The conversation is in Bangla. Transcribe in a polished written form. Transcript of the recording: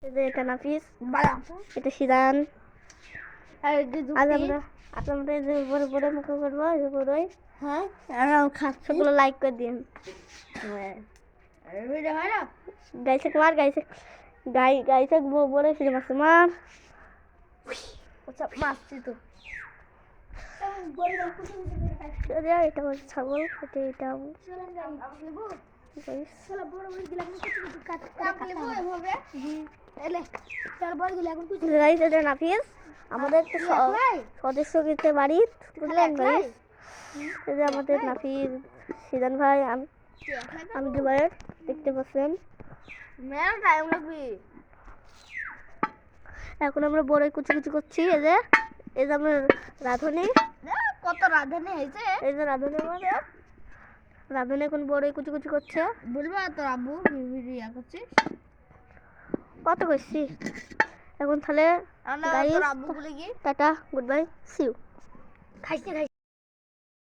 এটা নাফিস, এটা সিরান। আজ আমরা এই যে বড় বড় মুখে করবো, এই যে বড়ই। হ্যাঁ, সবগুলো লাইক করে দিন। গাইছে মার, গাইছে বড় সিরে মারছে মার। মারছি তো। এটা হচ্ছে ছাগল, এটা নাফিস আমাদের সদস্য গেছে বাড়ি, বুঝলেন ভাই? এই যে আমাদের নাফিস, সিজান ভাই, আমি দুবাইয়ের, দেখতে পাচ্ছেন। এখন আমরা বড় কুচি কুচি করছি। এই যে আমার রাঁধুনি, কত রাঁধুনি হয়েছে। এই যে রাঁধুনি, আমাদের রাঁধুনি এখন বড় কুচি কুচি করছে। বলবো তো আব্বু করছি কত করছি। এখন তাহলে tata, good bye, see you. খাইছি।